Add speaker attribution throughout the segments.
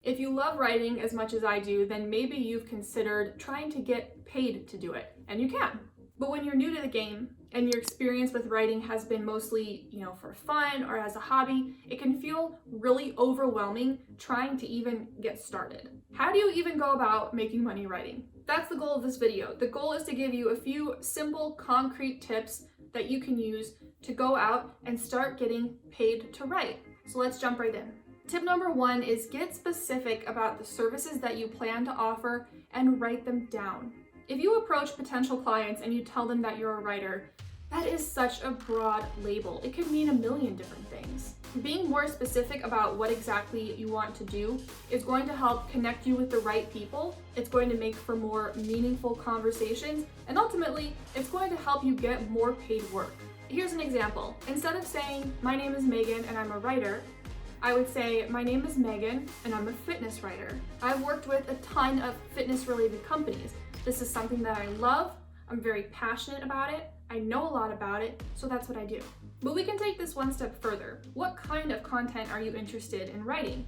Speaker 1: If you love writing as much as I do, then maybe you've considered trying to get paid to do it, and you can. But when you're new to the game and your experience with writing has been mostly, for fun or as a hobby, it can feel really overwhelming trying to even get started. How do you even go about making money writing? That's the goal of this video. The goal is to give you a few simple, concrete tips that you can use to go out and start getting paid to write. So let's jump right in. Tip number 1 is get specific about the services that you plan to offer and write them down. If you approach potential clients and you tell them that you're a writer, that is such a broad label. It could mean a million different things. Being more specific about what exactly you want to do is going to help connect you with the right people. It's going to make for more meaningful conversations, and ultimately, it's going to help you get more paid work. Here's an example. Instead of saying, "My name is Megan and I'm a writer," I would say, "My name is Megan and I'm a fitness writer. I've worked with a ton of fitness-related companies. This is something that I love. I'm very passionate about it. I know a lot about it, so that's what I do." But we can take this one step further. What kind of content are you interested in writing?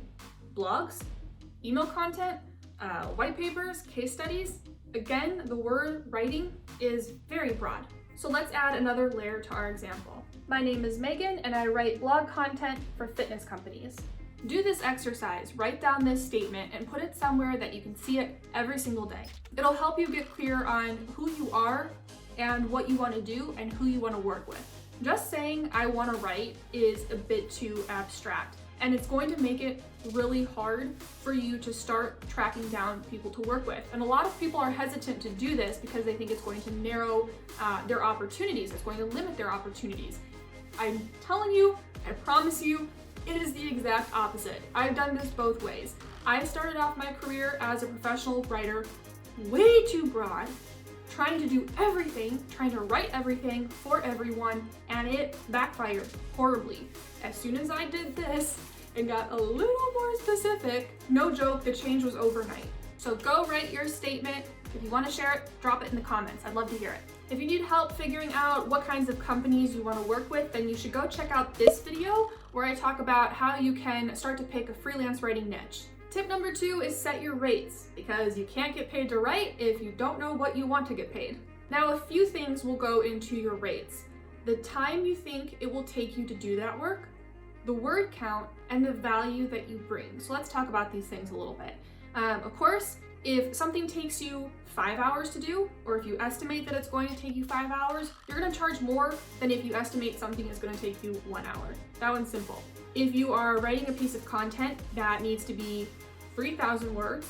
Speaker 1: Blogs? Email content? White papers? Case studies? Again, the word writing is very broad. So let's add another layer to our example. My name is Megan and I write blog content for fitness companies. Do this exercise, write down this statement and put it somewhere that you can see it every single day. It'll help you get clear on who you are and what you want to do and who you want to work with. Just saying "I want to write" is a bit too abstract, and it's going to make it really hard for you to start tracking down people to work with. And a lot of people are hesitant to do this because they think it's going to narrow their opportunities, it's going to limit their opportunities. I'm telling you, I promise you, it is the exact opposite. I've done this both ways. I started off my career as a professional writer way too broad, trying to do everything, trying to write everything for everyone, and it backfired horribly. As soon as I did this and got a little more specific, no joke, the change was overnight. So go write your statement. If you want to share it, drop it in the comments. I'd love to hear it. If you need help figuring out what kinds of companies you want to work with, then you should go check out this video where I talk about how you can start to pick a freelance writing niche. Tip number 2 is set your rates, because you can't get paid to write if you don't know what you want to get paid. Now, a few things will go into your rates: the time you think it will take you to do that work, the word count, and the value that you bring. So let's talk about these things a little bit. Of course, if something takes you 5 hours to do, or if you estimate that it's going to take you 5 hours, you're going to charge more than if you estimate something is going to take you 1 hour. That one's simple. If you are writing a piece of content that needs to be 3,000 words,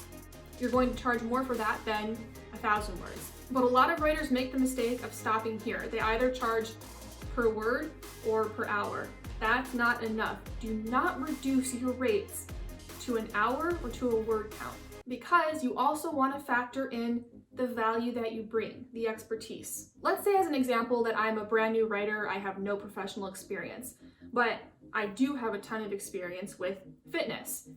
Speaker 1: you're going to charge more for that than 1,000 words. But a lot of writers make the mistake of stopping here. They either charge per word or per hour. That's not enough. Do not reduce your rates to an hour or to a word count, because you also want to factor in the value that you bring, the expertise. Let's say, as an example, that I'm a brand new writer, I have no professional experience, but I do have a ton of experience with fitness.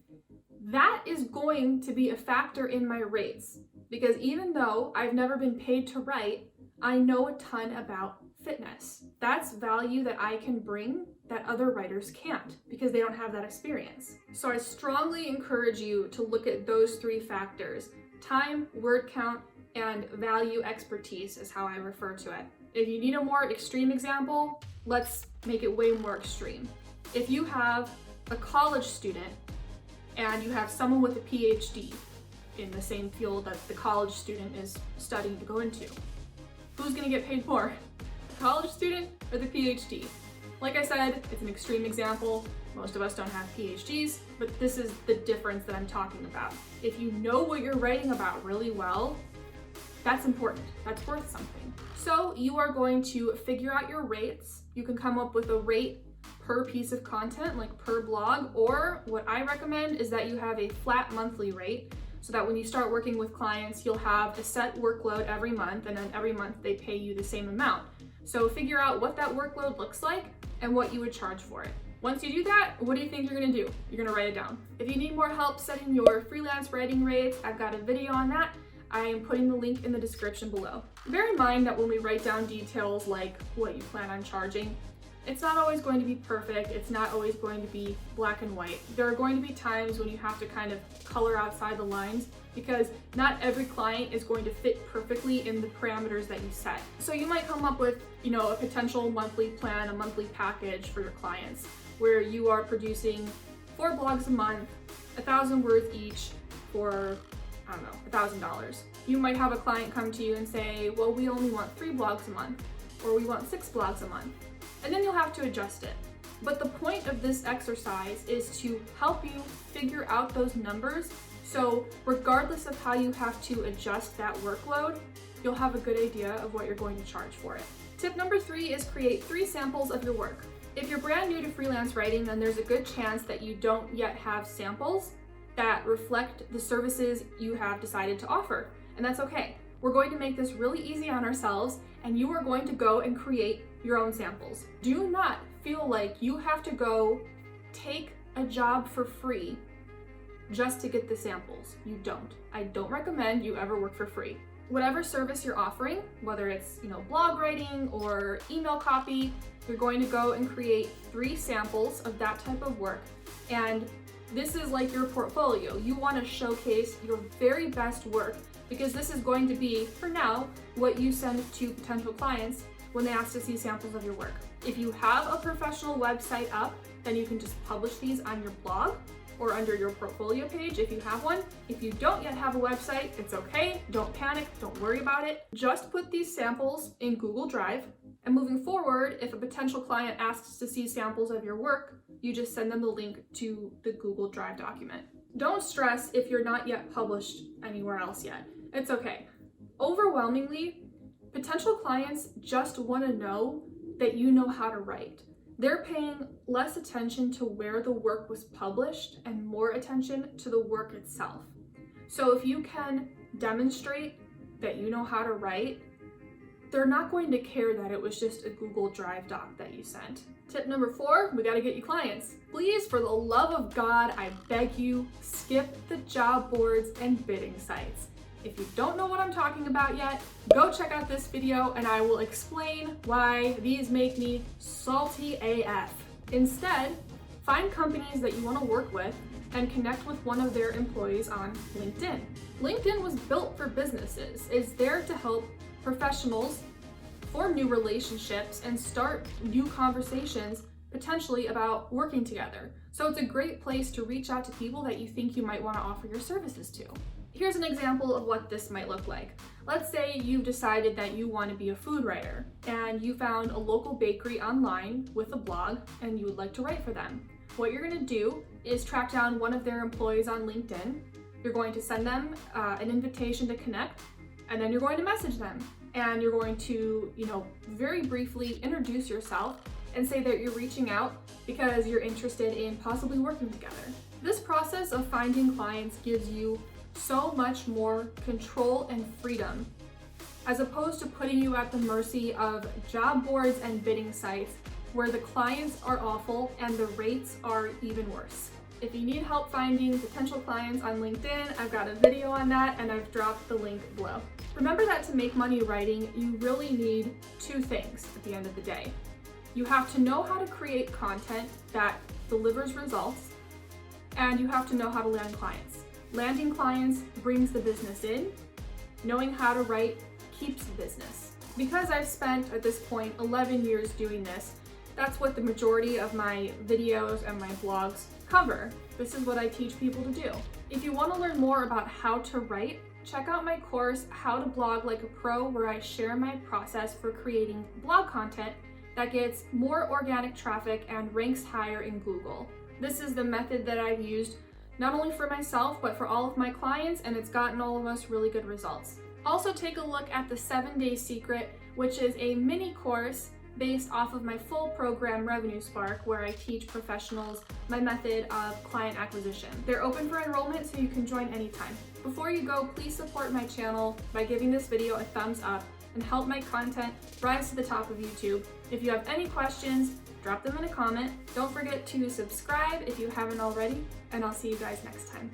Speaker 1: That is going to be a factor in my rates, because even though I've never been paid to write, I know a ton about fitness. That's value that I can bring that other writers can't, because they don't have that experience. So I strongly encourage you to look at those 3 factors: time, word count, and value expertise is how I refer to it. If you need a more extreme example, let's make it way more extreme. If you have a college student and you have someone with a PhD in the same field that the college student is studying to go into, who's going to get paid more? The college student or the PhD? Like I said, it's an extreme example. Most of us don't have PhDs, but this is the difference that I'm talking about. If you know what you're writing about really well, that's important. That's worth something. So you are going to figure out your rates. You can come up with a rate per piece of content, like per blog, or what I recommend is that you have a flat monthly rate, so that when you start working with clients, you'll have a set workload every month, and then every month they pay you the same amount. So figure out what that workload looks like and what you would charge for it. Once you do that, what do you think you're gonna do? You're gonna write it down. If you need more help setting your freelance writing rates, I've got a video on that. I am putting the link in the description below. Bear in mind that when we write down details like what you plan on charging, It's not always going to be perfect. It's not always going to be black and white. There are going to be times when you have to kind of color outside the lines because not every client is going to fit perfectly in the parameters that you set. So you might come up with, a potential monthly plan, a monthly package for your clients where you are producing 4 blogs a month, 1,000 words each for, $1,000. You might have a client come to you and say, well, we only want 3 blogs a month, or we want 6 blogs a month. And then you'll have to adjust it. But the point of this exercise is to help you figure out those numbers. So regardless of how you have to adjust that workload, you'll have a good idea of what you're going to charge for it. Tip number 3 is create 3 samples of your work. If you're brand new to freelance writing, then there's a good chance that you don't yet have samples that reflect the services you have decided to offer. And that's okay. We're going to make this really easy on ourselves, and you are going to go and create your own samples. Do not feel like you have to go take a job for free just to get the samples. You don't. I don't recommend you ever work for free. Whatever service you're offering, whether it's, blog writing or email copy, you're going to go and create 3 samples of that type of work. And this is like your portfolio. You want to showcase your very best work because this is going to be, for now, what you send to potential clients when they ask to see samples of your work. If you have a professional website up, then you can just publish these on your blog or under your portfolio page if you have one. If you don't yet have a website, it's okay. Don't panic, don't worry about it. Just put these samples in Google Drive, and moving forward, if a potential client asks to see samples of your work, you just send them the link to the Google Drive document. Don't stress if you're not yet published anywhere else yet. It's okay. Overwhelmingly, potential clients just want to know that you know how to write. They're paying less attention to where the work was published and more attention to the work itself. So if you can demonstrate that you know how to write, they're not going to care that it was just a Google Drive doc that you sent. Tip number 4, we gotta get you clients. Please, for the love of God, I beg you, skip the job boards and bidding sites. If you don't know what I'm talking about yet, go check out this video and I will explain why these make me salty AF. Instead, find companies that you want to work with and connect with one of their employees on LinkedIn. LinkedIn was built for businesses. It's there to help professionals form new relationships and start new conversations, potentially about working together. So it's a great place to reach out to people that you think you might want to offer your services to. Here's an example of what this might look like. Let's say you've decided that you want to be a food writer and you found a local bakery online with a blog and you would like to write for them. What you're going to do is track down one of their employees on LinkedIn. You're going to send them an invitation to connect, and then you're going to message them. And you're going to, very briefly introduce yourself and say that you're reaching out because you're interested in possibly working together. This process of finding clients gives you so much more control and freedom, as opposed to putting you at the mercy of job boards and bidding sites where the clients are awful and the rates are even worse. If you need help finding potential clients on LinkedIn, I've got a video on that and I've dropped the link below. Remember that to make money writing, you really need 2 things at the end of the day. You have to know how to create content that delivers results, and you have to know how to land clients. Landing clients brings the business in. Knowing how to write keeps the business. Because I've spent, at this point, 11 years doing this, that's what the majority of my videos and my blogs cover. This is what I teach people to do. If you want to learn more about how to write, check out my course, How to Blog Like a Pro, where I share my process for creating blog content that gets more organic traffic and ranks higher in Google. This is the method that I've used not only for myself, but for all of my clients, and it's gotten all of us really good results. Also take a look at the 7-Day Secret, which is a mini course based off of my full program, Revenue Spark, where I teach professionals my method of client acquisition. They're open for enrollment, so you can join anytime. Before you go, please support my channel by giving this video a thumbs up and help my content rise to the top of YouTube. If you have any questions, drop them in a comment. Don't forget to subscribe if you haven't already, and I'll see you guys next time.